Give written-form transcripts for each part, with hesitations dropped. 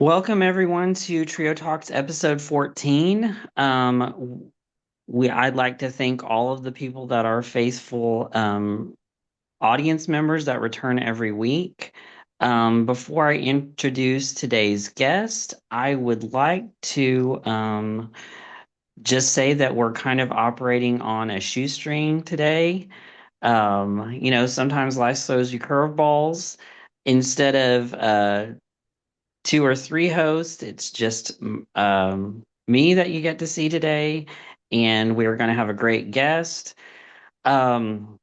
Welcome everyone to Trio Talks episode 14. I'd like to thank all of the people that are faithful audience members that return every week. Before I introduce today's guest, I would like to just say that we're kind of operating on a shoestring today. Sometimes life throws you curveballs. Instead of two or three hosts. It's just me that you get to see today, and we're going to have a great guest. Um,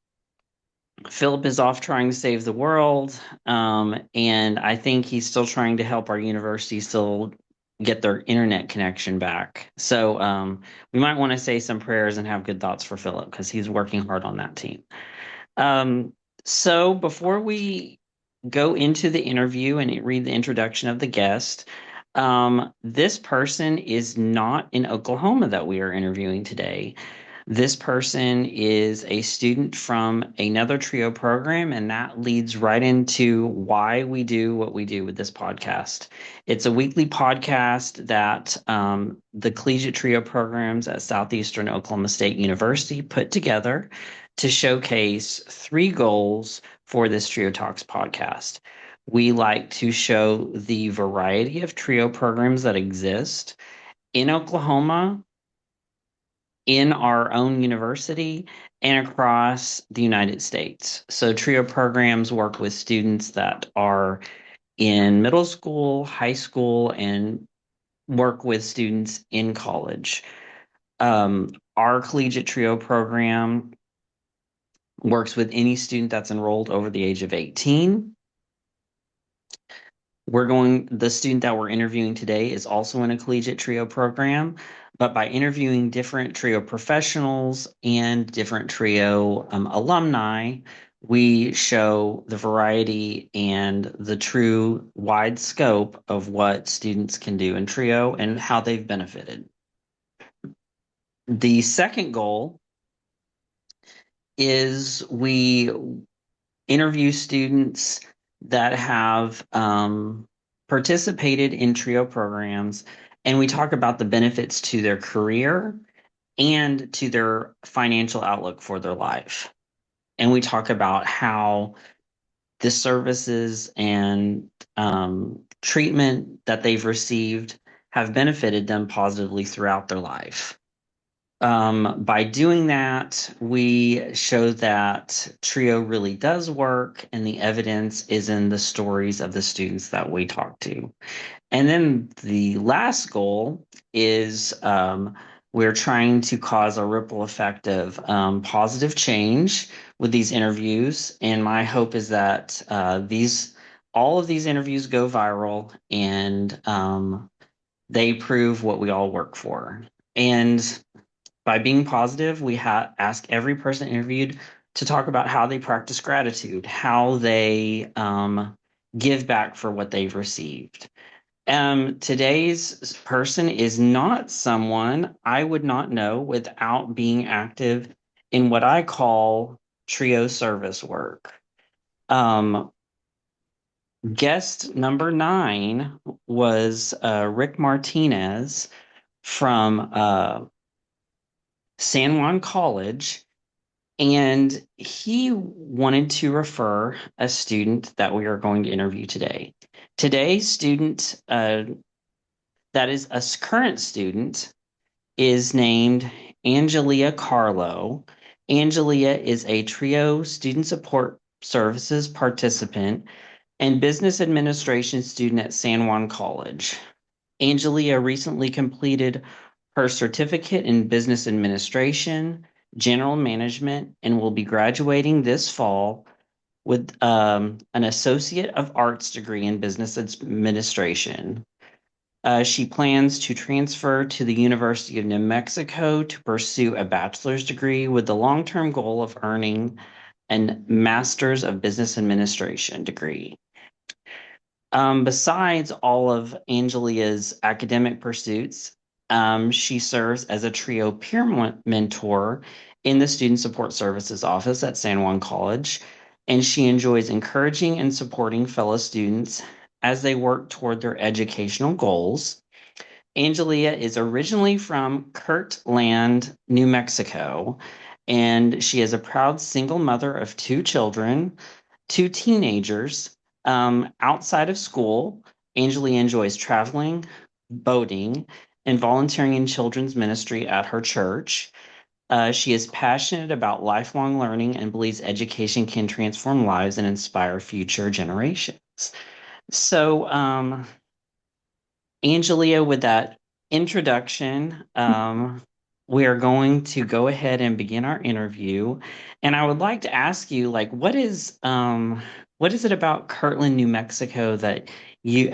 Philip is off trying to save the world, and I think he's still trying to help our university still get their internet connection back. So we might want to say some prayers and have good thoughts for Philip because he's working hard on that team. Um, so before we go into the interview and read the introduction of the guest, this person is not in Oklahoma that we are interviewing today. This person is a student from another TRIO program, and that leads right into why we do what we do with this podcast. It's a weekly podcast that the collegiate TRIO programs at Southeastern Oklahoma State University put together to showcase three goals for this Trio Talks podcast. We like to show the variety of TRIO programs that exist in Oklahoma, in our own university, and across the United States. So, TRIO programs work with students that are in middle school, high school, and work with students in college. Our collegiate TRIO program works with any student that's enrolled over the age of 18. The student that we're interviewing today is also in a collegiate TRIO program, but by interviewing different TRIO professionals and different TRIO alumni, we show the variety and the true wide scope of what students can do in TRIO and how they've benefited. The second goal is we interview students that have participated in TRIO programs, and we talk about the benefits to their career and to their financial outlook for their life. And we talk about how the services and treatment that they've received have benefited them positively throughout their life. By doing that, we show that TRIO really does work, and the evidence is in the stories of the students that we talk to. And then the last goal is we're trying to cause a ripple effect of positive change with these interviews. And my hope is that all of these interviews go viral and they prove what we all work for. And by being positive, we ask every person interviewed to talk about how they practice gratitude, how they give back for what they've received. Today's person is not someone I would not know without being active in what I call trio service work. Um, Guest number 9 was Rick Martinez from San Juan College, and he wanted to refer a student that we are going to interview today. Today's student, that is a current student, is named Angelia Carlo. Angelia is a TRIO Student Support Services participant and business administration student at San Juan College. Angelia recently completed her certificate in business administration, general management, and will be graduating this fall with an Associate of Arts degree in business administration. She plans to transfer to the University of New Mexico to pursue a bachelor's degree with the long-term goal of earning a master's of business administration degree. Besides all of Angelia's academic pursuits, she serves as a TRIO peer mentor in the Student Support Services office at San Juan College, and she enjoys encouraging and supporting fellow students as they work toward their educational goals. Angelia is originally from Kirtland, New Mexico, and she is a proud single mother of two children, two teenagers. Outside of school, Angelia enjoys traveling, boating, and volunteering in children's ministry at her church. She is passionate about lifelong learning and believes education can transform lives and inspire future generations. So, Angelia, with that introduction, we are going to go ahead and begin our interview. And I would like to ask you, like, what is it about Kirtland, New Mexico that you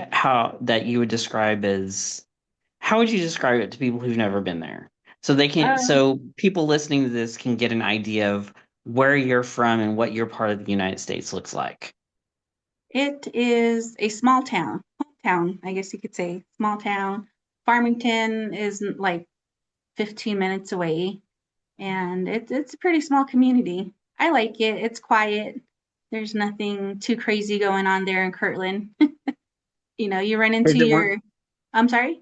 would describe as how would you describe it to people who've never been there? Um, So people listening to this can get an idea of where you're from and what your part of the United States looks like. it is a small town, hometown, I guess you could say, small town. Farmington is like 15 minutes away, and it's a pretty small community. I like it. It's quiet. There's nothing too crazy going on there in Kirtland. You run into Is it one? I'm sorry?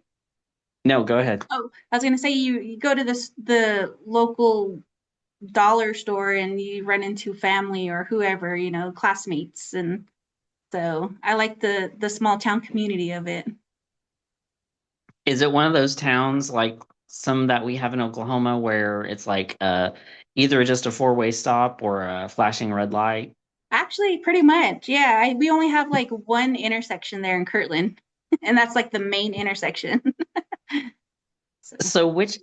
No, go ahead. Oh, I was gonna say you go to the local dollar store and you run into family or whoever, classmates, and so I like the small town community of it. Is it one of those towns like some that we have in Oklahoma where it's like either just a four-way stop or a flashing red light? Actually, pretty much. Yeah, we only have like one intersection there in Kirtland, and that's like the main intersection. So, So which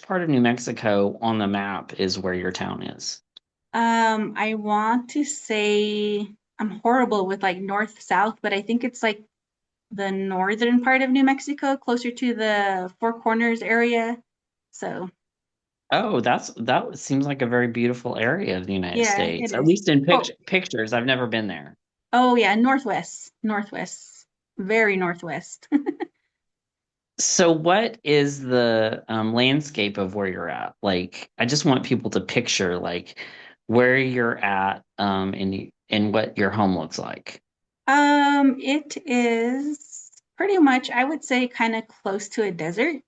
part of New Mexico on the map is where your town is? I want to say I'm horrible with like north south, but I think it's like the northern part of New Mexico, closer to the Four Corners area. So, Oh, that seems like a very beautiful area of the United yeah, it States. At is. least in Oh, pictures. I've never been there. oh yeah, northwest, northwest, very northwest. So what is the landscape of where you're at? Like, I just want people to picture like where you're at and what your home looks like. It is pretty much, I would say, kind of close to a desert,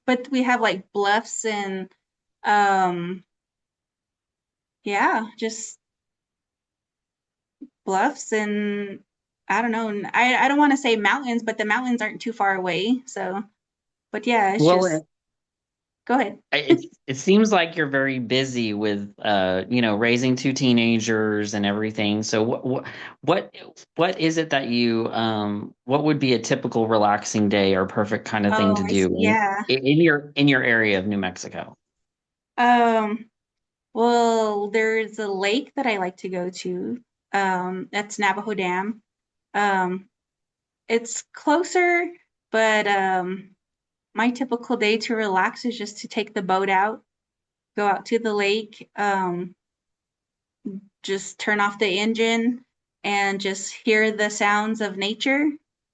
but we have like bluffs and um, yeah, just bluffs and I don't know. And I don't want to say mountains, but the mountains aren't too far away. So, but yeah, it's Well, just go ahead. it seems like you're very busy with raising two teenagers and everything. So what what is it that you what would be a typical relaxing day or perfect kind of thing Oh, to I see. do Yeah. in your area of New Mexico? Um, well, there's a lake that I like to go to. That's Navajo Dam. Um, it's closer, but my typical day to relax is just to take the boat out, go out to the lake, just turn off the engine and just hear the sounds of nature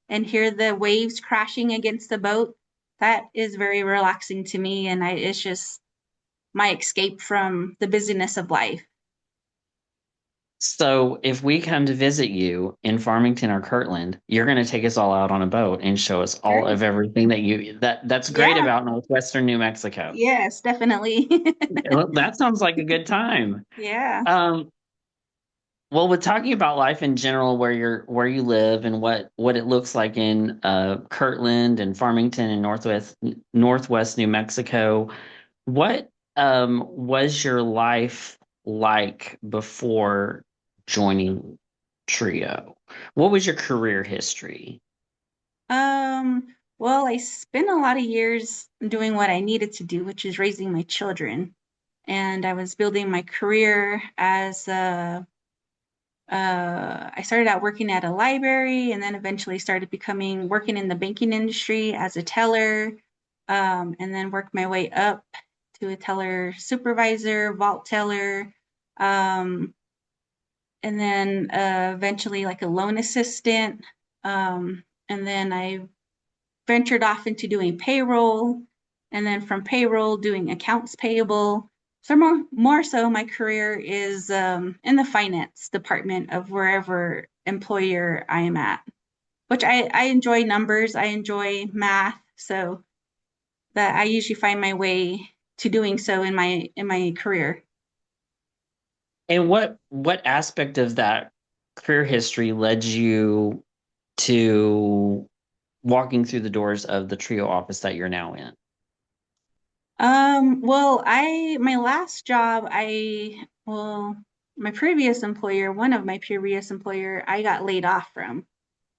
and hear the waves crashing against the boat. That is very relaxing to me, and it's just my escape from the busyness of life. So if we come to visit you in Farmington or Kirtland, you're going to take us all out on a boat and show us all Sure. of everything that's great Yeah, about northwestern New Mexico. yes, definitely. Well, that sounds like a good time. Yeah. Um, well, with talking about life in general, where you live and what it looks like in Kirtland and Farmington and Northwest New Mexico, what was your life like before joining Trio? What was your career history? Well, I spent a lot of years doing what I needed to do, which is raising my children. And I was building my career as I started out working at a library and then eventually started becoming working in the banking industry as a teller, and then worked my way up to a teller supervisor, vault teller, um, and then eventually like a loan assistant. And then I ventured off into doing payroll, and then from payroll doing accounts payable. So more so, my career is in the finance department of wherever employer I am at. which I enjoy numbers, I enjoy math, so that I usually find my way to doing so in my career. And what aspect of that career history led you to walking through the doors of the trio office that you're now in? Well, my last job, my previous employer, one of my previous employer, I got laid off from.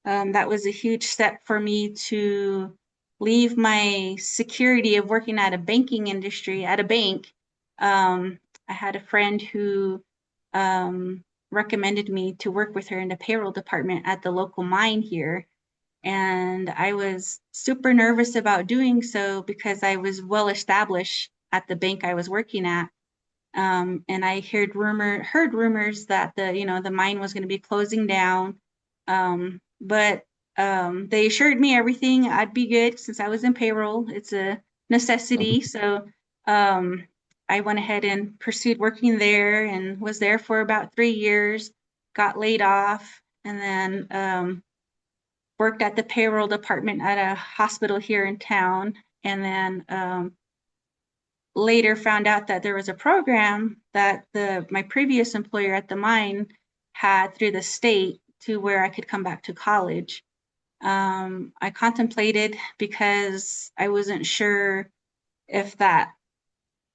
That was a huge step for me to leave my security of working at a banking industry, at a bank. Um, I had a friend who recommended me to work with her in the payroll department at the local mine here. And I was super nervous about doing so because I was well established at the bank I was working at. And I heard rumors that the mine was going to be closing down. But they assured me everything I'd be good since I was in payroll. It's a necessity. So um, I went ahead and pursued working there and was there for about 3 years, got laid off, and then worked at the payroll department at a hospital here in town. And then later found out that there was a program that the my previous employer at the mine had through the state to where I could come back to college. I contemplated because I wasn't sure if that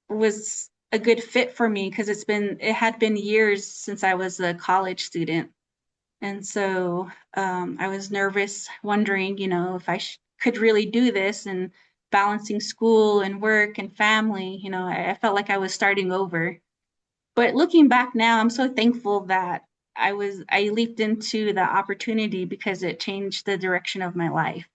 was a good fit for me because it had been years since I was a college student. And so I was nervous, wondering, if could really do this and balancing school and work and family. I felt like I was starting over. But looking back now, I'm so thankful that I leaped into the opportunity because it changed the direction of my life.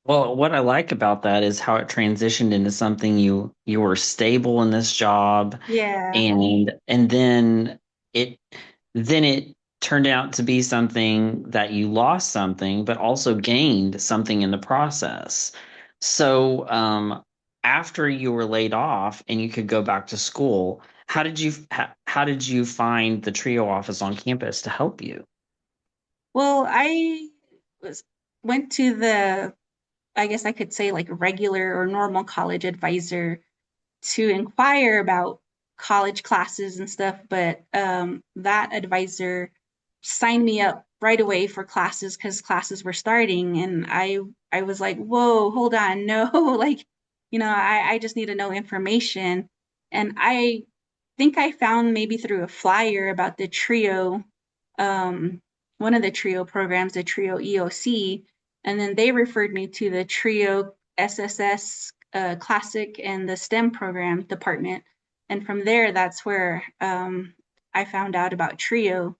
Well, what I like about that is how it transitioned into something you were stable in this job, Yeah. and then it turned out to be something that you lost something, but also gained something in the process. So, after you were laid off and you could go back to school, how did you find the trio office on campus to help you? Well, I was went to I guess I could say like regular or normal college advisor to inquire about college classes and stuff, but that advisor signed me up right away for classes because classes were starting, and I was like, whoa, hold on, no, like, I just need to know information, and I think I found maybe through a flyer about the trio, um, one of the trio programs, the trio EOC, and then they referred me to the trio SSS classic and the STEM program department. And from there, that's where I found out about Trio,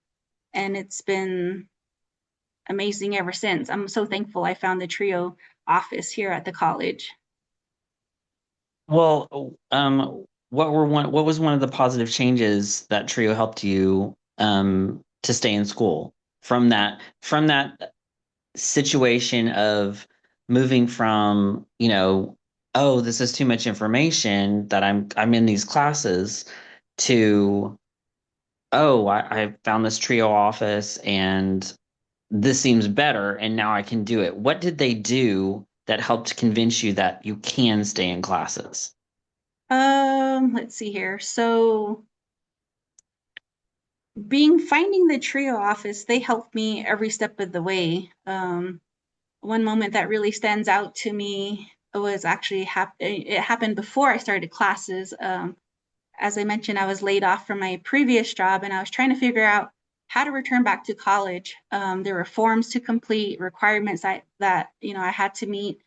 and it's been amazing ever since. I'm so thankful I found the Trio office here at the college. Well, what was one of the positive changes that Trio helped you to stay in school from that situation of moving from, oh, this is too much information that I'm in these classes to, oh, I found this Trio office and this seems better and now I can do it. What did they do that helped convince you that you can stay in classes? Let's see here. So finding the Trio office, they helped me every step of the way. One moment that really stands out to me was actually it happened before I started classes. As I mentioned, I was laid off from my previous job and I was trying to figure out how to return back to college. There were forms to complete, requirements that I had to meet,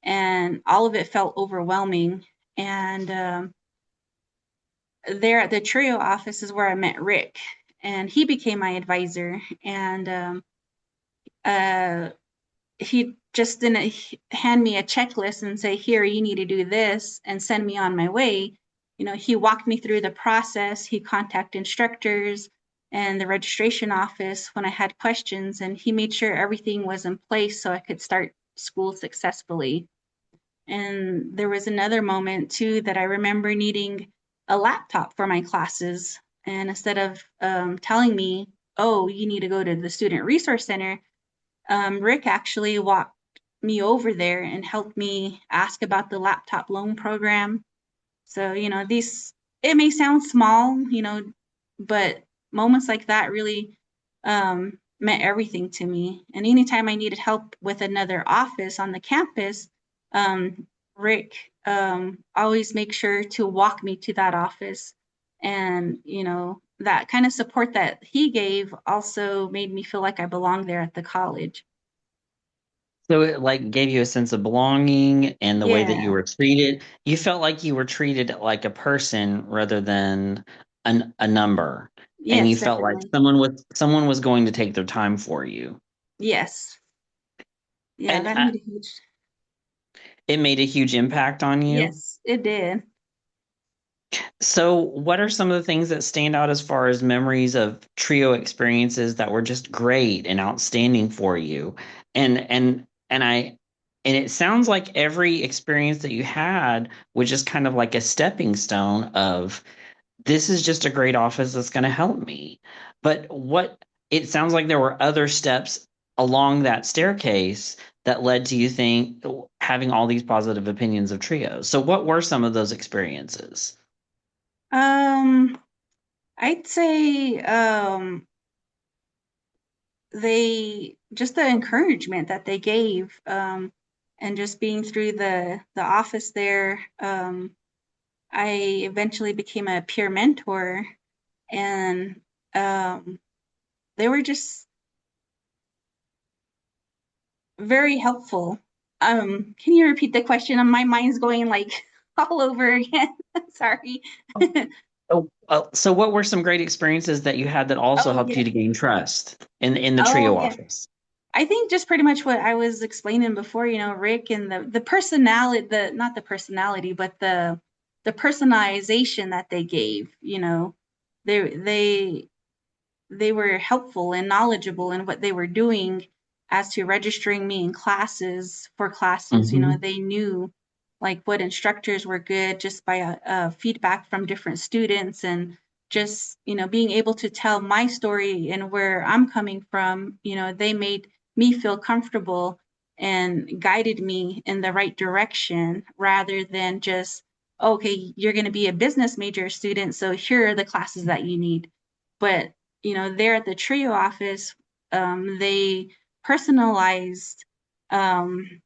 and all of it felt overwhelming. And there at the Trio office is where I met Rick, and he became my advisor. And uh, he just didn't hand me a checklist and say, here, you need to do this and send me on my way. He walked me through the process. He contacted instructors and the registration office when I had questions, and he made sure everything was in place so I could start school successfully. And there was another moment too that I remember needing a laptop for my classes. And instead of telling me, oh, you need to go to the Student Resource Center, Rick actually walked me over there and helped me ask about the laptop loan program. So, it may sound small, but moments like that really meant everything to me. And anytime I needed help with another office on the campus, Rick always makes sure to walk me to that office. And, that kind of support that he gave also made me feel like I belonged there at the college. So it like gave you a sense of belonging and the way that you Yeah. were treated. You felt like you were treated like a person rather than a number. And you Yes, felt like definitely. someone was going to take their time for you. Yes. Yeah, And that made a huge. it made a huge impact on you. Yes, it did. So, what are some of the things that stand out as far as memories of trio experiences that were just great and outstanding for you? And and it sounds like every experience that you had was just kind of like a stepping stone of this is just a great office that's going to help me. But what it sounds like there were other steps along that staircase that led to you think having all these positive opinions of trios. So, what were some of those experiences? Um, I'd say they just the encouragement that they gave, and just being through the office there, I eventually became a peer mentor, and um, they were just very helpful. Can you repeat the question? My mind's going like all over again. Sorry. Oh, so what were some great experiences that you had that also Oh helped yeah. you to gain trust in the Oh trio yeah. office? I think just pretty much what I was explaining before, Rick and the personality, the not the personality, but the personalization that they gave, they they they were helpful and knowledgeable in what they were doing as to registering me in classes for classes. Hmm. They knew like what instructors were good just by feedback from different students and just, being able to tell my story and where I'm coming from. They made me feel comfortable and guided me in the right direction rather than just, okay, you're going to be a business major student, so here are the classes that you need. But there at the trio office, they personalized um,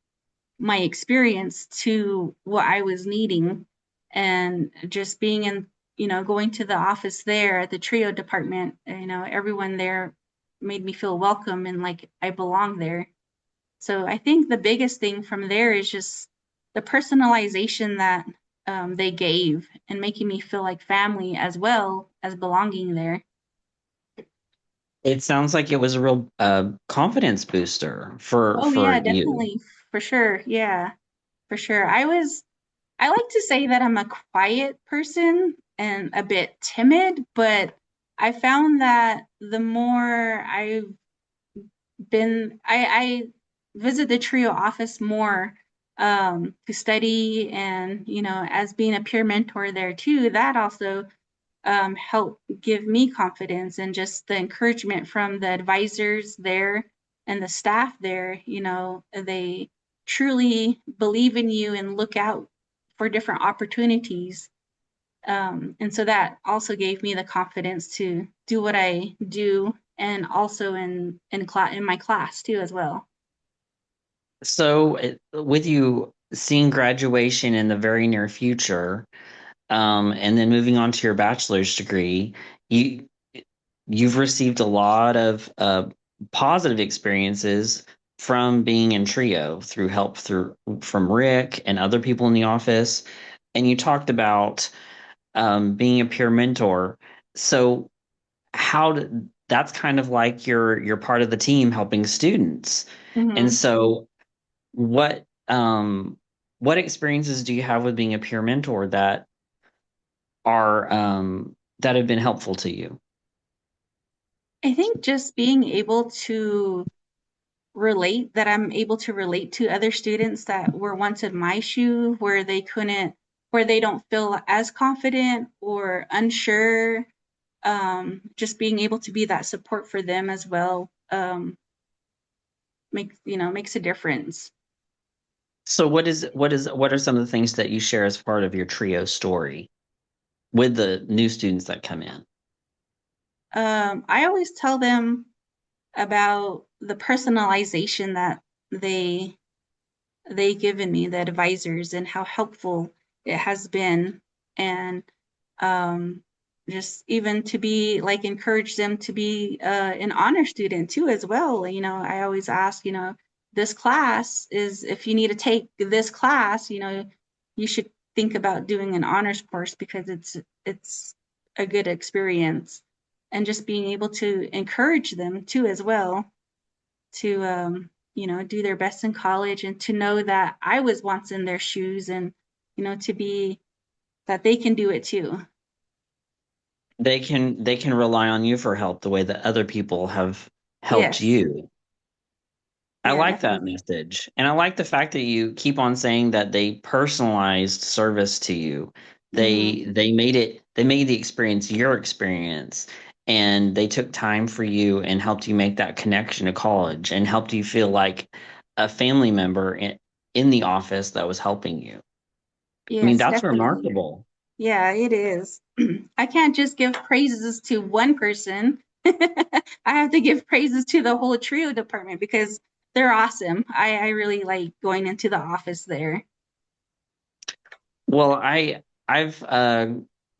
my experience to what I was needing. And just being in, going to the office there at the trio department, everyone there made me feel welcome and like I belong there. So I think the biggest thing from there is just the personalization that they gave and making me feel like family as well as belonging there. It sounds like it was a real confidence booster Oh for yeah, you. definitely. For sure. Yeah, for sure. I like to say that I'm a quiet person and a bit timid, but I found that the more I've I visit the trio office more to study and, as being a peer mentor there too, that also help give me confidence and just the encouragement from the advisors there and the staff there. They truly believe in you and look out for different opportunities. And so that also gave me the confidence to do what I do and also in my class too as well. So, with you seeing graduation in the very near future, and then moving on to your bachelor's degree, you you've received a lot of positive experiences from being in trio through help through from Rick and other people in the office. And you talked about being a peer mentor. So that's kind of like you're part of the team helping students. And Hmm. so what what experiences do you have with being a peer mentor that have been helpful to you? I think just being able to that I'm able to relate to other students that were once in my shoe where they don't feel as confident or unsure. Just being able to be that support for them as well. makes a difference. So what are some of the things that you share as part of your trio story with the new students that come in? I always tell them about the personalization that they they given me, the advisors, and how helpful it has been. And um, just even to be like encourage them to be an honor student too as well. I always ask, this class is, if you need to take this class, you should think about doing an honors course because it's a good experience. And just being able to encourage them too as well to do their best in college, and to know that I was once in their shoes, and to be that they can do it too. They can rely on you for help the way that other people have helped Yes. you. I Yeah, like that definitely. message. And I like the fact that you keep on saying that they personalized service to you. Hmm. They made the experience your experience, and they took time for you and helped you make that connection to college and helped you feel like a family member in the office that was helping you. I mean, Yes, that's definitely. remarkable. Yeah, it is. I can't just give praises to one person. I have to give praises to the whole trio department because they're awesome. I really like going into the office there. Well, I've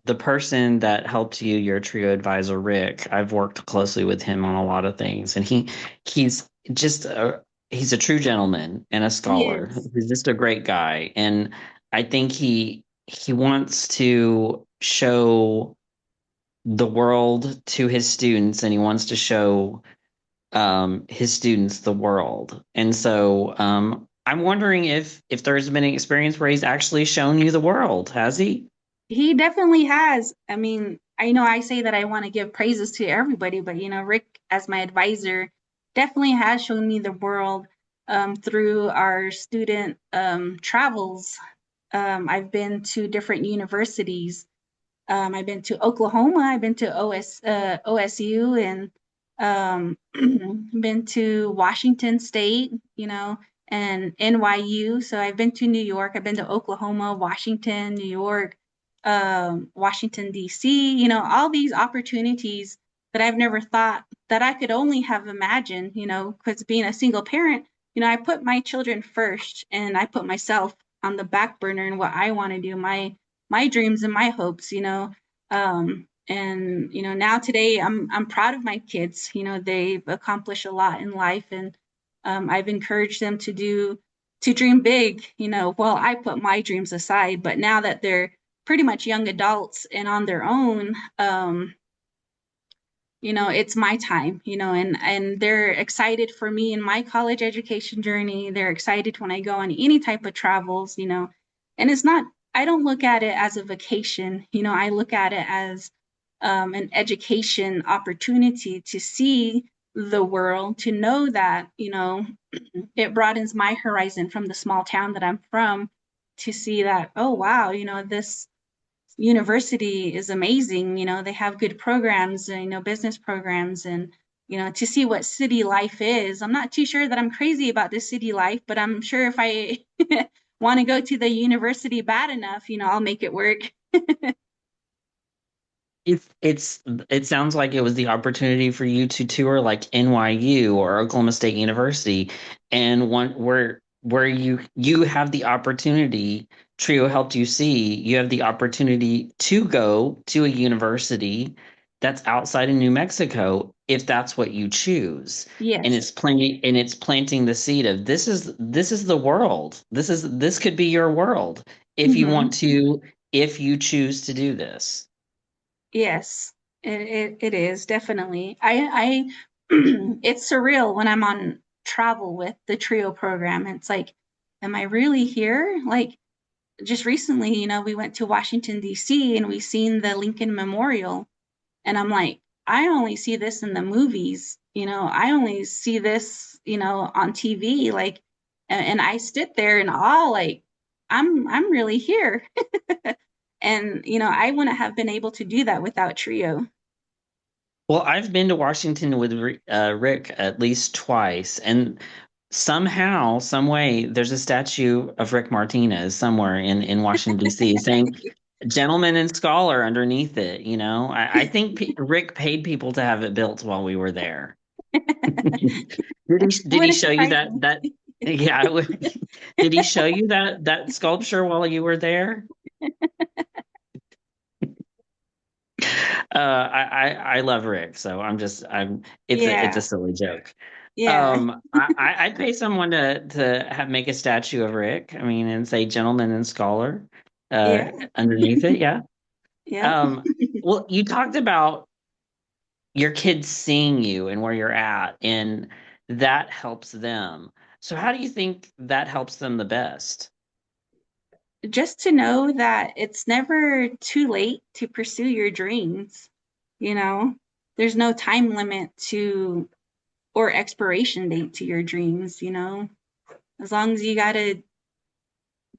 the person that helped you, your trio advisor, Rick, I've worked closely with him on a lot of things, and he's just he's a true gentleman and a He scholar. is. He's just a great guy, and I think he wants to show the world to his students, and he wants to show his students the world. And so I'm wondering if there's been an experience where he's actually shown you the world. Has he? He definitely has. I mean, I know I say that I want to give praises to everybody, but Rick, as my advisor, definitely has shown me the world through our student travels. I've been to different universities. I've been to Oklahoma. I've been to OSU, and been to Washington State, and NYU. So I've been to New York. I've been to Oklahoma, Washington, New York, Washington, D.C., all these opportunities that I've never thought that I could only have imagined, because being a single parent, I put my children first, and I put myself on the back burner and what I want to do, my dreams and my hopes, and now today I'm proud of my kids. They've accomplished a lot in life, and I've encouraged them to dream big. Well, I put my dreams aside, but now that they're pretty much young adults and on their own, it's my time, and they're excited for me in my college education journey. They're excited when I go on any type of travels, and it's not, I don't look at it as a vacation, I look at it as an education opportunity to see the world, to know that, it broadens my horizon from the small town that I'm from, to see that, oh, wow, this university is amazing. They have good programs, business programs, and to see what city life is. I'm not too sure that I'm crazy about this city life, but I'm sure if I want to go to the university bad enough, I'll make it work. It's it sounds like it was the opportunity for you to tour like NYU or Oklahoma State University, and one where you have the opportunity. Trio helped you see you have the opportunity to go to a university that's outside of New Mexico if that's what you choose. And Yes. it's planting the seed of this is the world. This could be your world if you Hmm. want to, if you choose to do this. Yes, it is definitely. It's surreal when I'm on travel with the trio program. It's like, am I really here? Like, just recently, we went to Washington, D.C., and we seen the Lincoln Memorial. And I'm like, I only see this in the movies, I only see this, on TV. Like, and I stood there in awe, like, I'm really here. And, I wouldn't have been able to do that without Trio. Well, I've been to Washington with Rick at least twice, and somehow, some way, there's a statue of Rick Martinez somewhere in Washington, D.C., saying gentleman and scholar underneath it. I think Rick paid people to have it built while we were there. Did he Wouldn't show you surprise that me. yeah, did he show you that sculpture while you were there? I love Rick, so I'm it's a Yeah, silly joke. yeah, I'd pay someone to make a statue of Rick. I mean, and say gentleman and scholar yeah, underneath it. Yeah. yep. Um, well, you talked about your kids seeing you and where you're at, and that helps them. So how do you think that helps them the best? Just to know that it's never too late to pursue your dreams, you know? There's no time limit to or expiration date to your dreams, you know? As long as you got to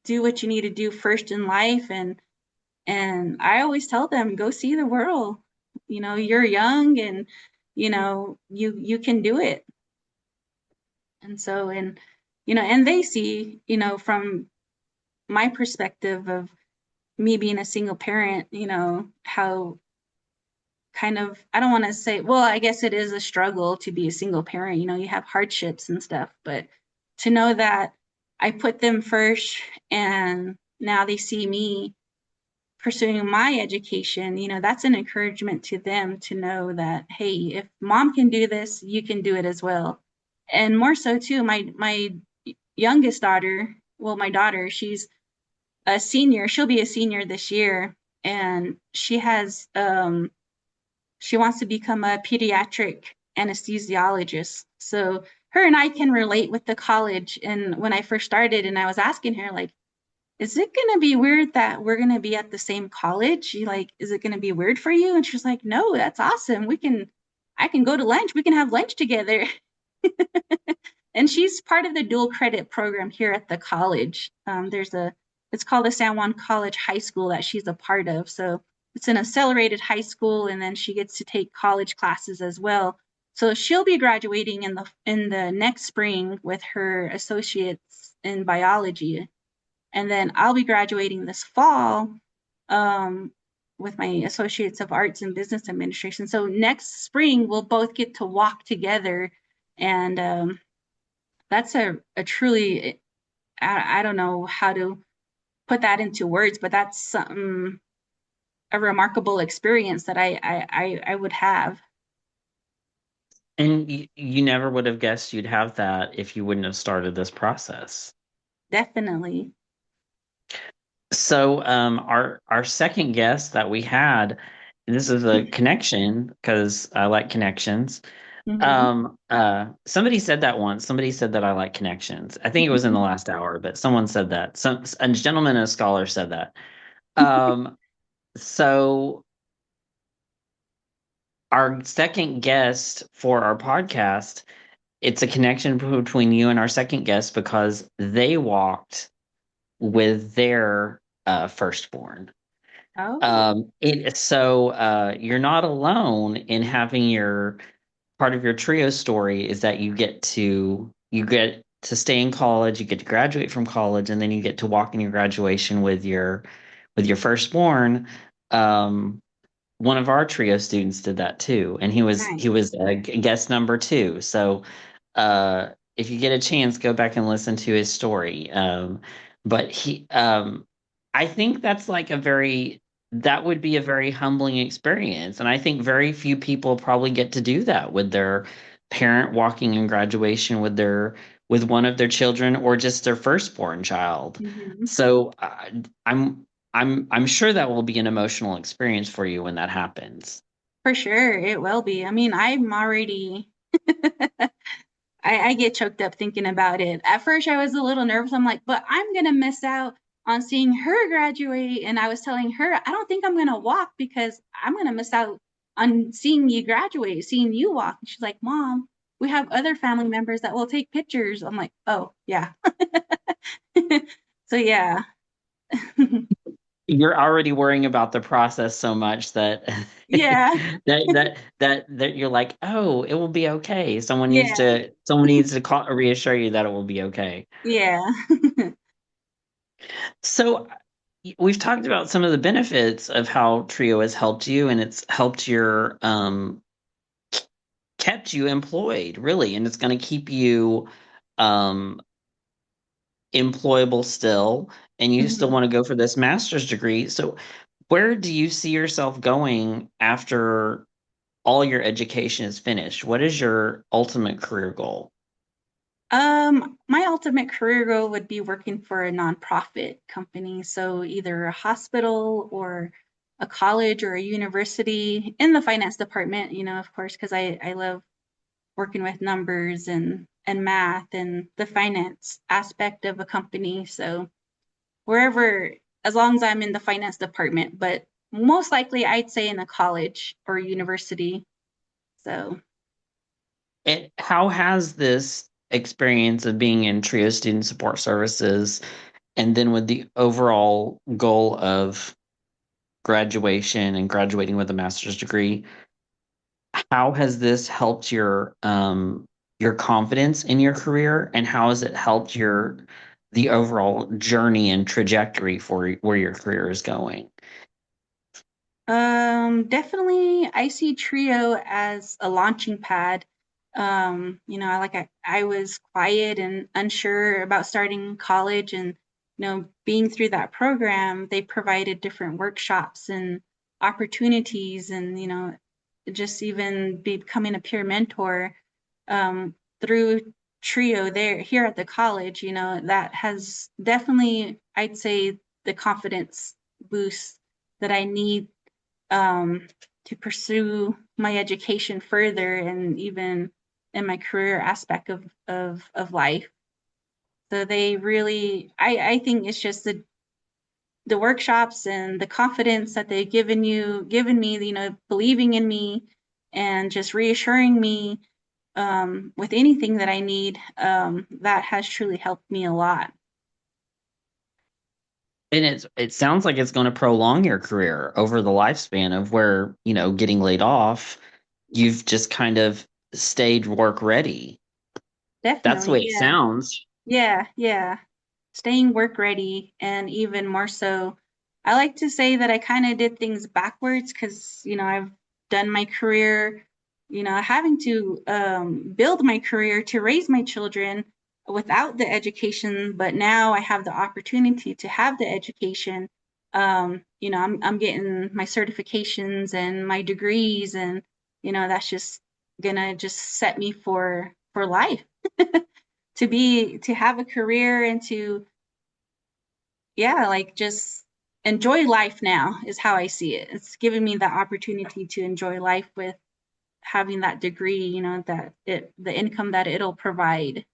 do what you need to do first in life, and I always tell them go see the world. You know, you're young, and you can do it. And so, and they see, from my perspective of me being a single parent, how kind of, I don't want to say, well, I guess it is a struggle to be a single parent. You have hardships and stuff, but to know that I put them first, and now they see me pursuing my education, that's an encouragement to them to know that, hey, if mom can do this, you can do it as well. And more so too, my youngest daughter, well, my daughter, she's a senior. She'll be a senior this year, and she wants to become a pediatric anesthesiologist. So her and I can relate with the college. And when I first started, and I was asking her, like, is it going to be weird that we're going to be at the same college? Like, is it going to be weird for you? And she's like, no, that's awesome. I can go to lunch. We can have lunch together. And she's part of the dual credit program here at the college. It's called the San Juan College High School that she's a part of. So it's an accelerated high school, and then she gets to take college classes as well. So she'll be graduating in the next spring with her associates in biology, and then I'll be graduating this fall um, with my associates of arts and business administration. So next spring we'll both get to walk together, and that's a truly, I don't know how to put that into words, but that's something, a remarkable experience that I would have. And you never would have guessed you'd have that if you wouldn't have started this process. Definitely. So, our second guest that we had, this is a connection because I like connections. Hmm. Somebody said that once. Somebody said that I like connections. I think it was in the last hour, but someone said that. A gentleman and a scholar said that. Um, so our second guest for our podcast, it's a connection between you and our second guest because they walked with their firstborn. Oh, You're not alone in having your part of your trio story is that you get to stay in college, you get to graduate from college, and then you get to walk in your graduation with your firstborn. Um, One of our trio students did that too, and he was nice. guest number two. So if you get a chance, go back and listen to his story. But I think that would be a very humbling experience, and I think very few people probably get to do that with their parent walking in graduation with one of their children or just their firstborn child. Hmm. So I'm I'm sure that will be an emotional experience for you when that happens. For sure, it will be. I mean, I'm already I get choked up thinking about it. At first, I was a little nervous. I'm like, but I'm going to miss out on seeing her graduate. And I was telling her, I don't think I'm going to walk because I'm going to miss out on seeing you graduate, seeing you walk. And she's like, Mom, we have other family members that will take pictures. I'm like, oh, yeah. So, yeah. You're already worrying about the process so much that Yeah, that you're like, oh, it will be okay. yeah, Someone needs to reassure you that it will be okay. yeah. So we've talked about some of the benefits of how Trio has helped you, and it's helped your kept you employed, really, and it's going to keep you um employable still, and you still Mhm. want to go for this master's degree. So where do you see yourself going after all your education is finished? What is your ultimate career goal? My ultimate career goal would be working for a nonprofit company, so either a hospital or a college or a university in the finance department, of course, because I love working with numbers and math and the finance aspect of a company. So wherever, as long as I'm in the finance department, but most likely I'd say in a college or university. So How has this experience of being in Trio Student Support Services and then with the overall goal of graduation and graduating with a master's degree, how has this helped your confidence in your career, and how has it helped your the overall journey and trajectory for where your career is going? Definitely I see Trio as a launching pad. I was quiet and unsure about starting college and being through that program, they provided different workshops and opportunities and just even becoming a peer mentor through Trio there here at the college, that has definitely, I'd say, the confidence boost that I need um, to pursue my education further and even in my career aspect of life. So they really, I think it's just the workshops and the confidence that they've given me, believing in me and just reassuring me with anything that I need, that has truly helped me a lot. And it sounds like it's going to prolong your career over the lifespan of where, getting laid off, you've just kind of stayed work ready. That's the Definitely, way it yeah. sounds. Yeah, yeah. Staying work ready and even more so, I like to say that I kind of did things backwards because, I've done my career, having to build my career to raise my children without the education, but now I have the opportunity to have the education. I'm getting my certifications and my degrees, and that's just gonna just set me for life. To have a career and to, yeah, like just enjoy life now is how I see it. It's giving me the opportunity to enjoy life with having that degree, that the income that it'll provide.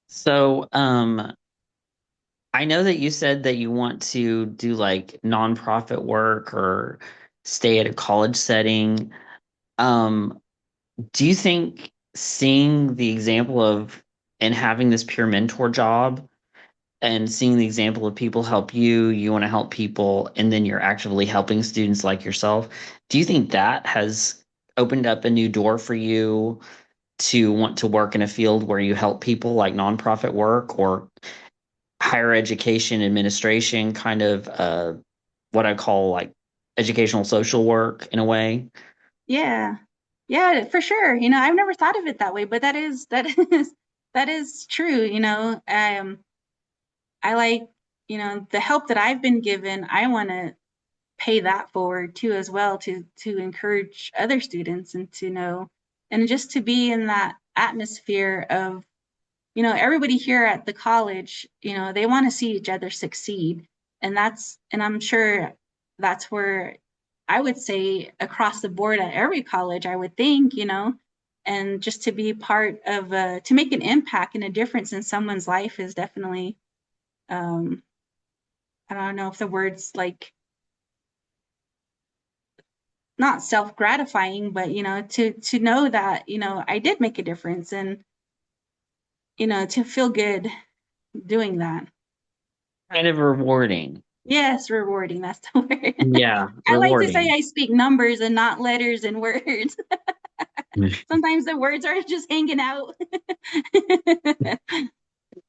So, I know that you said that you want to do like nonprofit work or stay at a college setting. Um, do you think seeing the example of and having this peer mentor job and seeing the example of people help you, you want to help people, and then you're actively helping students like yourself, do you think that has opened up a new door for you to want to work in a field where you help people like nonprofit work or higher education administration, kind of what I call like educational social work in a way? Yeah. Yeah, for sure. I've never thought of it that way, but that is true. I like, the help that I've been given, I want to pay that forward too as well to encourage other students and to know and just to be in that atmosphere of everybody here at the college, they want to see each other succeed, and I'm sure that's where I would say across the board at every college, I would think, and just to be part of to make an impact and a difference in someone's life is definitely, um I don't know if the words like, not self-gratifying, but to know that I did make a difference, and to feel good doing that. Kind of rewarding. Yes, rewarding. That's the word. Yeah, I like to say rewarding. I speak numbers and not letters and words. Sometimes the words are just hanging out.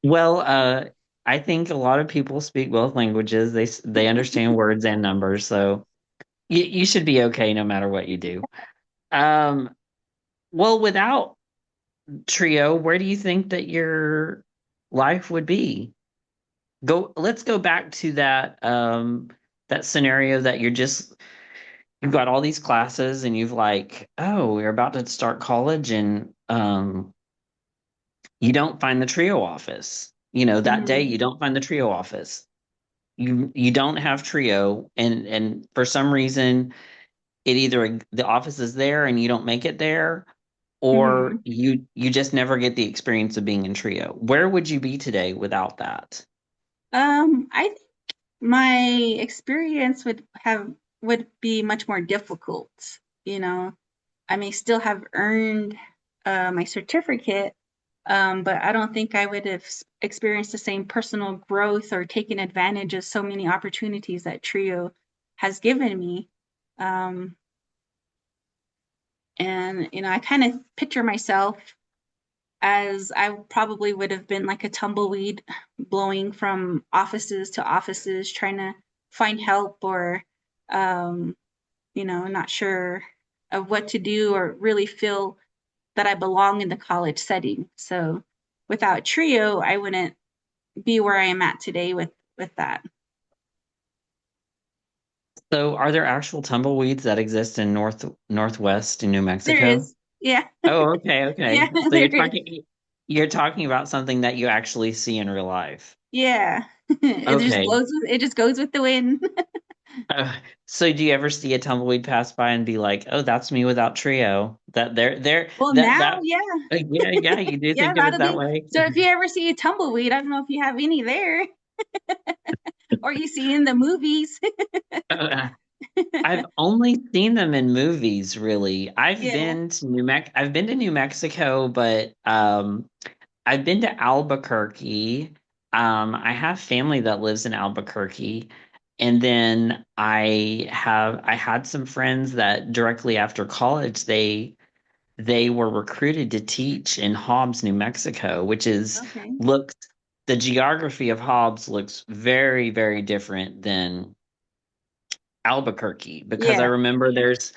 Well, I think a lot of people speak both languages. They understand words and numbers, so you should be okay no matter what you do. Um, well, without Trio, where do you think that your life would be? Let's go back to that scenario that you've got all these classes and you've like, oh, we're about to start college and you don't find the Trio office. You know, that day Mhm. you don't find the Trio office. You don't have Trio and for some reason it either the office is there and you don't make it there or Mhm. you just never get the experience of being in Trio. Where would you be today without that? I think my experience would be much more difficult. You know, I may still have earned my certificate, but I don't think I would have experienced the same personal growth or taken advantage of so many opportunities that Trio has given me. Um, and I kind of picture myself as I probably would have been like a tumbleweed blowing from offices to offices, trying to find help or, um, not sure of what to do or really feel that I belong in the college setting. So without Trio, I wouldn't be where I am at today with that. So, are there actual tumbleweeds that exist in Northwest in New There Mexico? is, yeah, Oh, okay, yeah, okay. So there is, you're talking about something that you actually see in real life. yeah. Okay. It just goes with the wind. Uh, so do you ever see a tumbleweed pass by and be like, "Oh, that's me without Trio." That they're Well, that now, that yeah, yeah, yeah, you do yeah, think of it that'll that be. way. So if you ever see a tumbleweed, I don't know if you have any there or you see in the movies. Uh, I've only seen them in movies, really. Yeah. I've been to New Mexico, but I've been to Albuquerque. I have family that lives in Albuquerque. And then I had some friends that directly after college they were recruited to teach in Hobbs, New Mexico, which is Okay. looks the geography of Hobbs looks very, very different than Albuquerque because I Yeah. remember there's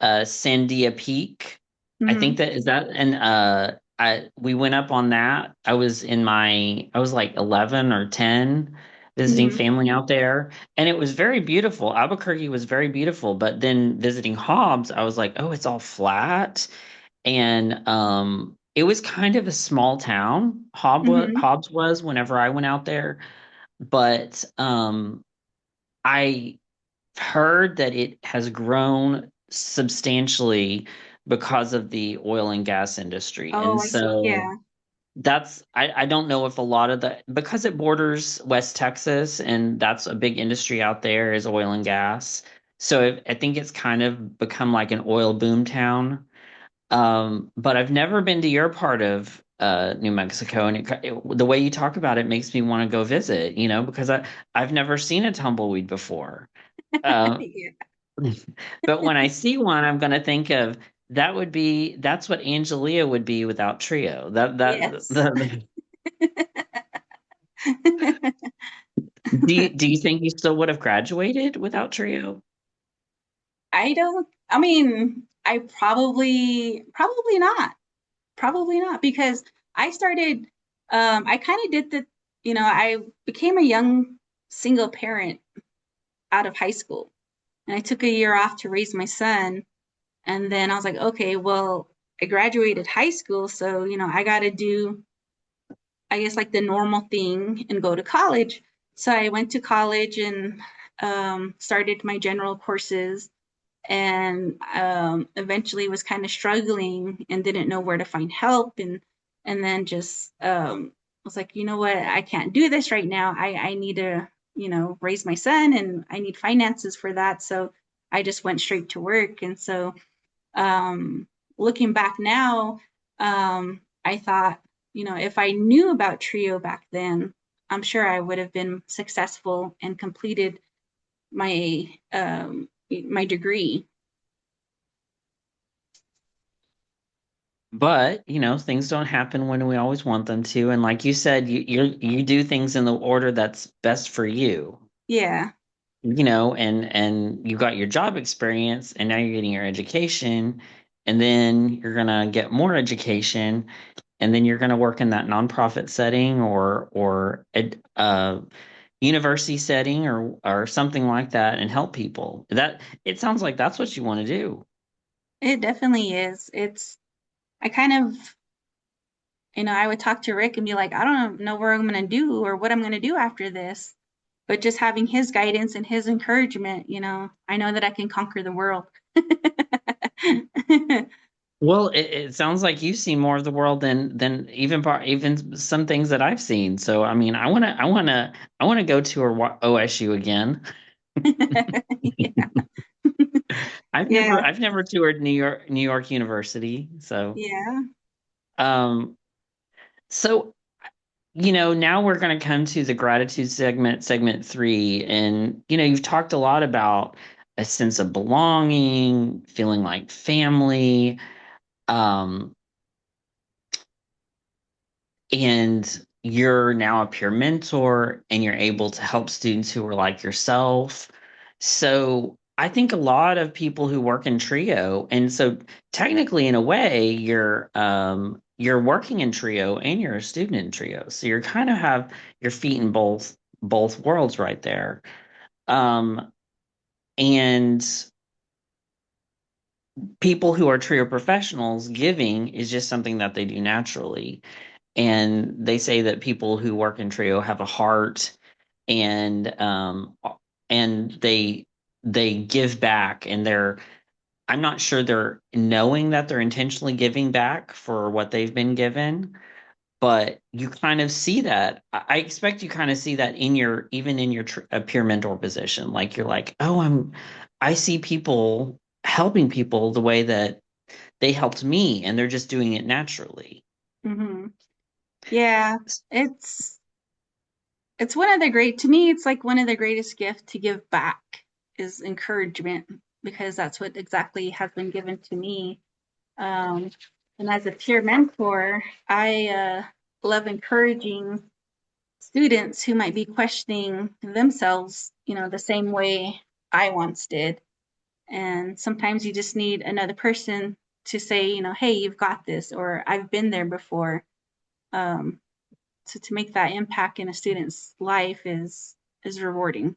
Sandia Peak. I think Hmm. that is that, and I we went up on that. I was like 11 or 10 visiting Hmm. family out there, and it was very beautiful. Albuquerque was very beautiful, but then visiting Hobbs, I was like, oh, it's all flat, and it was kind of a small town. Hmm. Hobbs was whenever I went out there, but I heard that it has grown substantially because of the oil and gas industry. Oh, And I see. so Yeah. I don't know if a lot of the because it borders West Texas and that's a big industry out there is oil and gas. So I think it's kind of become like an oil boom town. But I've never been to your part of New Mexico, and the way you talk about it makes me want to go visit, because I've never seen a tumbleweed before. Uh, Yeah. but when I see one, I'm going to think of that's what Angelia would be without Trio. Yes. Do you think you still would have graduated without Trio? I mean, probably not. Probably not because I started, I kind of did I became a young single parent out of high school and I took a year off to raise my son. And then I was like, okay, well, I graduated high school. So, I got to do, I guess, like the normal thing and go to college. So I went to college and started my general courses and eventually was kind of struggling and didn't know where to find help and then just was like, you know what, I can't do this right now. I need to, raise my son and I need finances for that. So I just went straight to work. And so looking back now, I thought, if I knew about Trio back then, I'm sure I would have been successful and completed my degree. But, things don't happen when we always want them to. And like you said, you do things in the order that's best for you. Yeah, And you got your job experience and now you're getting your education, and then you're gonna get more education, and then you're gonna work in that nonprofit setting or university setting or something like that and help people. That it sounds like that's what you want to do. it definitely is. I kind of, I would talk to Rick and be like, I don't know where I'm going to do or what I'm going to do after this. But just having his guidance and his encouragement, I know that I can conquer the world. Well, it sounds like you've seen more of the world than even some things that I've seen. So, I mean, I want to go to OSU again. Yeah. I've never Yeah. I've never toured New York University. Yeah. Um, so now we're going to come to the gratitude segment three, and you've talked a lot about a sense of belonging, feeling like family. Um, and you're now a peer mentor and you're able to help students who are like yourself. So I think a lot of people who work in trio, and so technically in a way you're working in trio and you're a student in trio. So you're kind of have your feet in both worlds right there. And people who are trio professionals, giving is just something that they do naturally. And they say that people who work in trio have a heart, and they give back, and I'm not sure they're knowing that they're intentionally giving back for what they've been given, but you kind of see that. I expect you kind of see that even in your peer mentor position. Like you're like, oh, I see people helping people the way that they helped me, and they're just doing it naturally. Hmm. Yeah. It's it's one of the great to me, it's like one of the greatest gifts to give back is encouragement because that's what exactly has been given to me. Um, and as a peer mentor, I love encouraging students who might be questioning themselves, the same way I once did. And sometimes you just need another person to say, hey, you've got this, or I've been there before. Um, so to make that impact in a student's life is rewarding.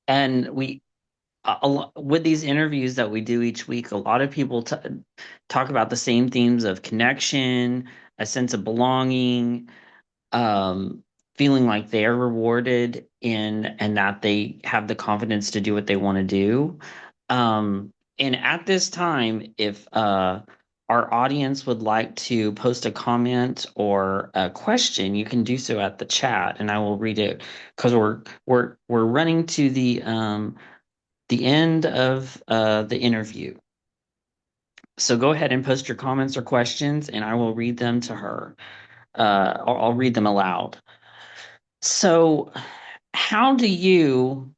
And with these interviews that we do each week, a lot of people talk about the same themes of connection, a sense of belonging, um, feeling like they're rewarded and that they have the confidence to do what they want to do. And at this time, if our audience would like to post a comment or a question, you can do so at the chat, and I will read it because we're running to the end of the interview. So go ahead and post your comments or questions, and I will read them to her. Or I'll read them aloud. So, how do you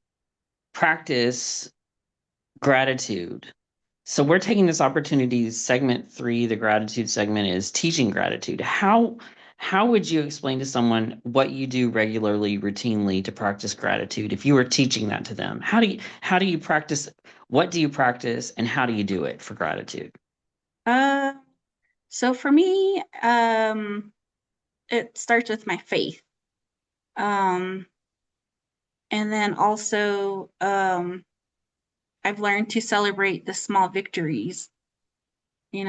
practice gratitude? So, we're taking this opportunity. Segment three, the gratitude segment, is teaching gratitude. How would you explain to someone what you do regularly, routinely to practice gratitude? If you were teaching that to them, how do you practice? What do you practice, and how do you do it for gratitude? Uh, so for me, it starts with my faith. Um, and then also, I've learned to celebrate the small victories.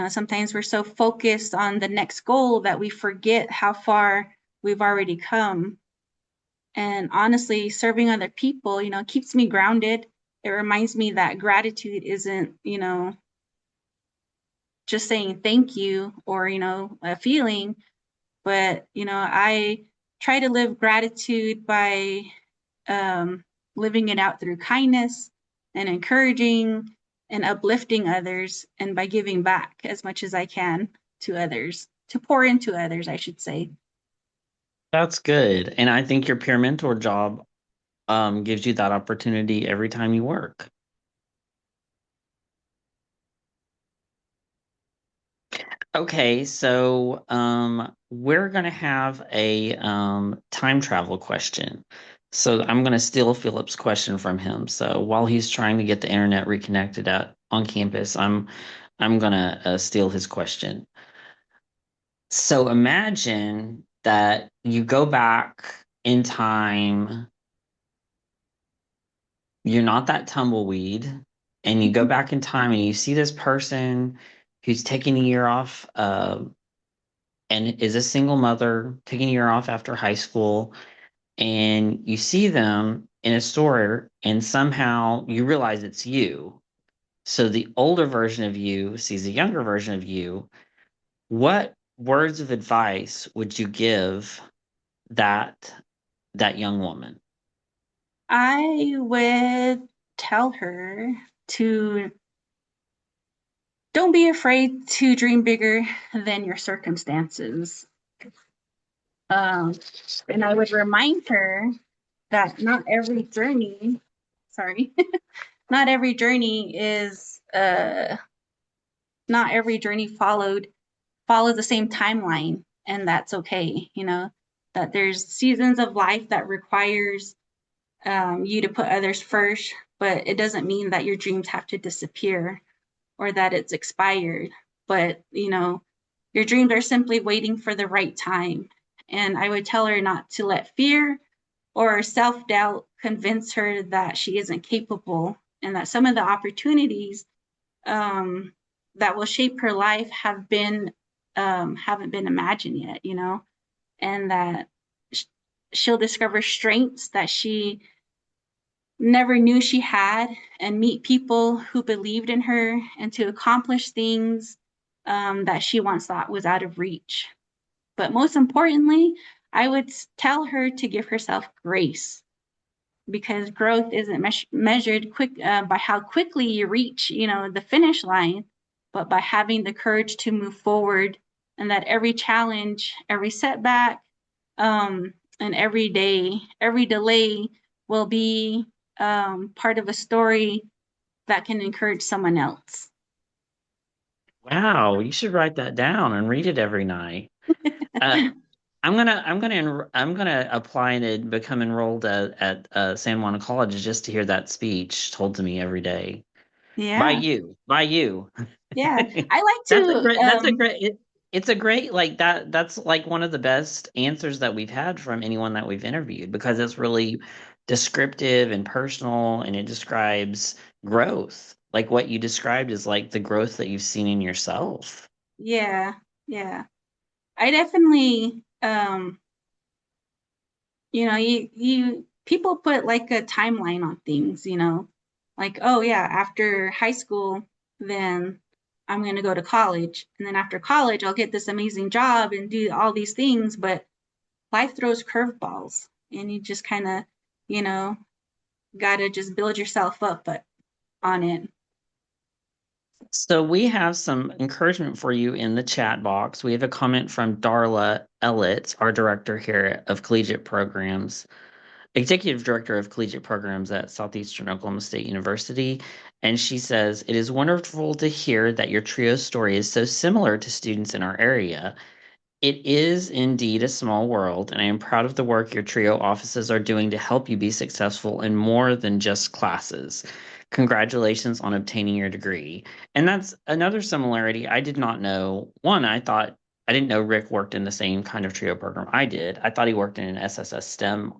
Sometimes we're so focused on the next goal that we forget how far we've already come. And honestly, serving other people, keeps me grounded. It reminds me that gratitude isn't, just saying thank you or, a feeling, but, I try to live gratitude by living it out through kindness and encouraging and uplifting others and by giving back as much as I can to others, to pour into others, I should say. That's good. And I think your peer mentor job gives you that opportunity every time you work. Okay, so we're gonna have a time travel question. So I'm gonna steal Philip's question from him. So while he's trying to get the internet reconnected at on campus, I'm gonna steal his question. So imagine that you go back in time, you're not that tumbleweed, and you go back in time and you see this person who's taking a year off and is a single mother taking a year off after high school, and you see them in a store, and somehow you realize it's you. So the older version of you sees a younger version of you. What words of advice would you give that that young woman? I would tell her to don't be afraid to dream bigger than your circumstances. Um, and I would remind her that sorry, not every journey is, not every journey follows the same timeline, and that's okay. That there's seasons of life that requires you to put others first, but it doesn't mean that your dreams have to disappear or that it's expired. But, your dreams are simply waiting for the right time. And I would tell her not to let fear or self doubt convince her that she isn't capable, and that some of the opportunities um, that will shape her life haven't been imagined yet, and that she'll discover strengths that she never knew she had, and meet people who believed in her, and to accomplish things that she once thought was out of reach. But most importantly, I would tell her to give herself grace, because growth isn't measured by how quickly you reach, the finish line, but by having the courage to move forward, and that every challenge, every setback, and every delay will be part of a story that can encourage someone else. Wow, you should write that down and read it every night. Uh, I'm gonna apply and become enrolled at San Juan College just to hear that speech told to me every day Yeah, by you. yeah. I like That's a to, great. That's a great. It's a great like that. That's like one of the best answers that we've had from anyone that we've interviewed because it's really descriptive and personal, and it describes growth. Like what you described is like the growth that you've seen in yourself. yeah, yeah. I definitely, people put like a timeline on things, like, oh yeah, after high school, then I'm going to go to college. And then after college, I'll get this amazing job and do all these things. But life throws curveballs, and you just kind of, you know, got to just build yourself up on it. So we have some encouragement for you in the chat box. We have a comment from Darla Ellett, our director here of collegiate programs, executive director of collegiate programs at Southeastern Oklahoma State University. And she says, "It is wonderful to hear that your trio story is so similar to students in our area. It is indeed a small world, and I am proud of the work your trio offices are doing to help you be successful in more than just classes. Congratulations on obtaining your degree." And that's another similarity I did not know. One, I didn't know Rick worked in the same kind of trio program I did. I thought he worked in an SSS STEM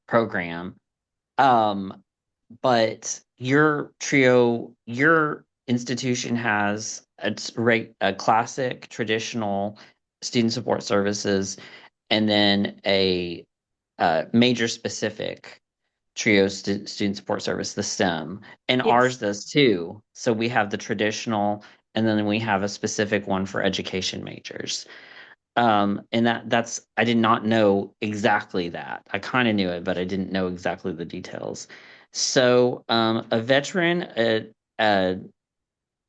program. Um, but your institution has a classic traditional student support services, and then a major specific student support service, the STEM, and Yes. ours does too. So we have the traditional, and then we have a specific one for education majors. And that's I did not know exactly that. I kind of knew it, but I didn't know exactly the details. So, a veteran, a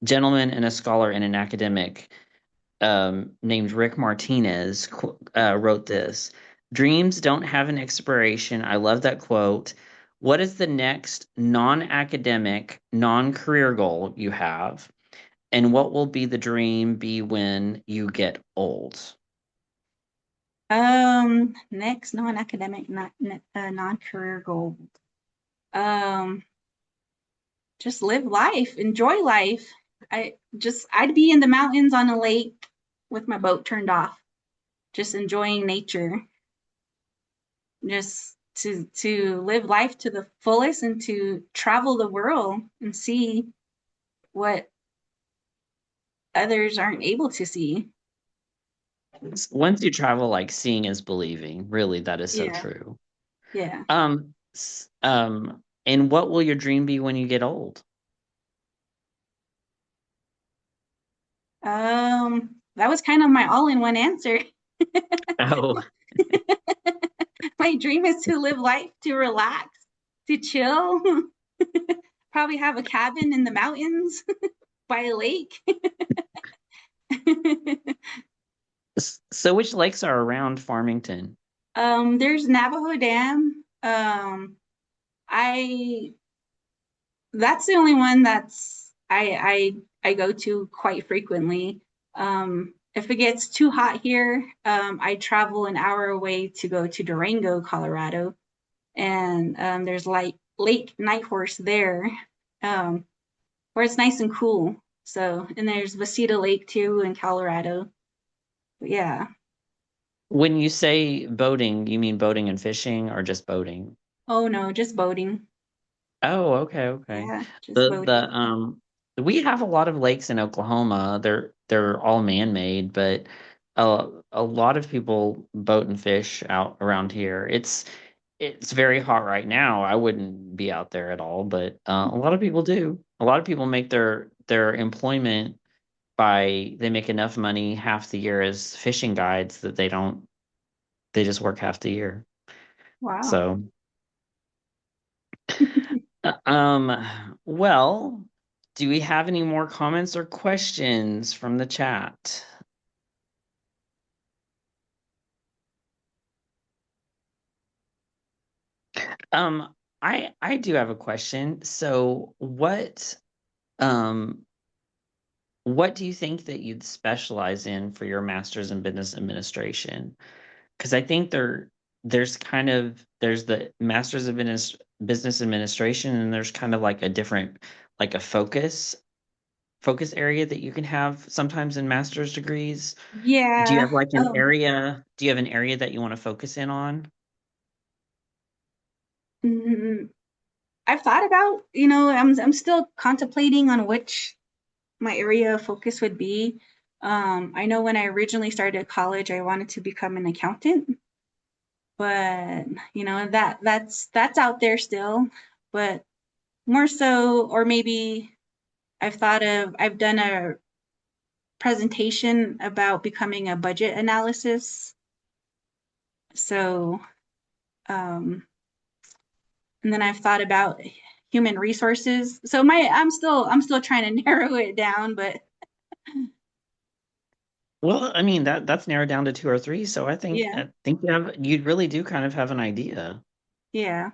gentleman, and a scholar and an academic named Rick Martinez wrote this. Dreams don't have an expiration. I love that quote. What is the next non-academic, non-career goal you have? And what will be the dream be when you get old? Next non-academic, non-career goal. Um, just live life, enjoy life. I'd be in the mountains on a lake with my boat turned off, just enjoying nature, just to live life to the fullest and to travel the world and see what others aren't able to see. Once you travel, like seeing is believing. Really, that is so Yeah, true. yeah. And what will your dream be when you get old? That was kind of my all-in-one answer. Oh, My dream is to live life, to relax, to chill, probably have a cabin in the mountains by a lake. so which lakes are around Farmington? There's Navajo Dam. I That's the only one I go to quite frequently. If it gets too hot here, I travel an hour away to go to Durango, Colorado, and there's like Lake Nighthorse there, um, where it's nice and cool. So, and there's Vasita Lake too in Colorado. But yeah. When you say boating, you mean boating and fishing or just boating? Oh no, just boating. Oh, okay, okay. Yeah, just The boating. we have a lot of lakes in Oklahoma. They're all man-made, but a lot of people boat and fish out around here. It's very hot right now. I wouldn't be out there at all, but a lot of people do. A lot of people make their employment by they make enough money half the year as fishing guides that they just work half the year. Wow. So, well, do we have any more comments or questions from the chat? Um, I do have a question. So, um what do you think that you'd specialize in for your master's in business administration? Because I think there's the master's of business administration, and there's kind of like a different like a focus area that you can have sometimes in master's degrees. Do you Yeah. have like an area? Do you have an area that you want to focus in on? Mm, I've thought about, I'm still contemplating on which my area of focus would be. I know when I originally started college, I wanted to become an accountant, but that's out there still. But more so, or maybe I've done a presentation about becoming a budget analysis. So, um, and then I've thought about human resources. So I'm still trying to narrow it down, but Well, I mean that's narrowed down to two or three, so yeah, I think you really do kind of have an idea. yeah.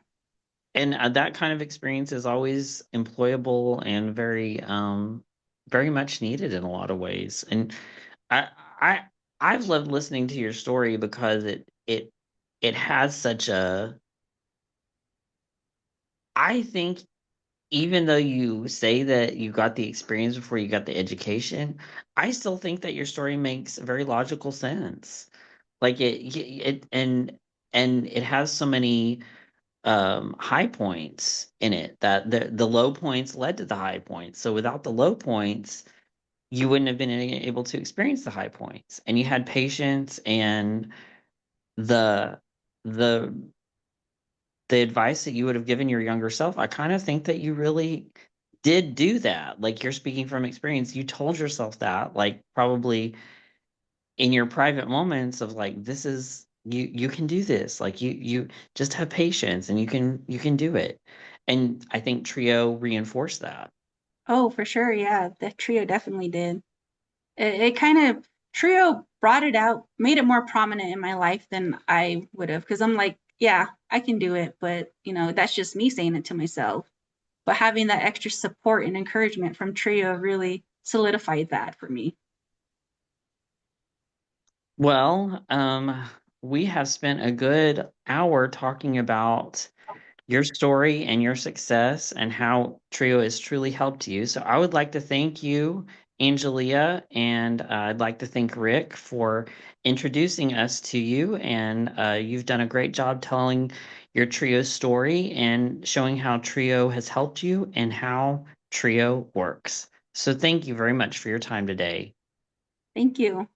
And that kind of experience is always employable and very much needed in a lot of ways. And I I I've loved listening to your story because it has such a I think even though you say that you got the experience before you got the education, I still think that your story makes very logical sense. Like and it has so many high points in it that the low points led to the high points. So without the low points, you wouldn't have been able to experience the high points. And you had patience and the the the advice that you would have given your younger self. I kind of think that you really did do that. Like you're speaking from experience. You told yourself that, like probably in your private moments of like, this is you can do this. Like you just have patience and you can do it. And I think Trio reinforced that. Oh, for sure. Yeah, the trio definitely did. It kind of. Trio brought it out, made it more prominent in my life than I would have, because I'm like, yeah, I can do it, but that's just me saying it to myself. But having that extra support and encouragement from Trio really solidified that for me. Well, we have spent a good hour talking about your story and your success and how Trio has truly helped you. So I would like to thank you, Angelia, and I'd like to thank Rick for introducing us to you. And you've done a great job telling your Trio story and showing how Trio has helped you and how Trio works. So thank you very much for your time today. Thank you.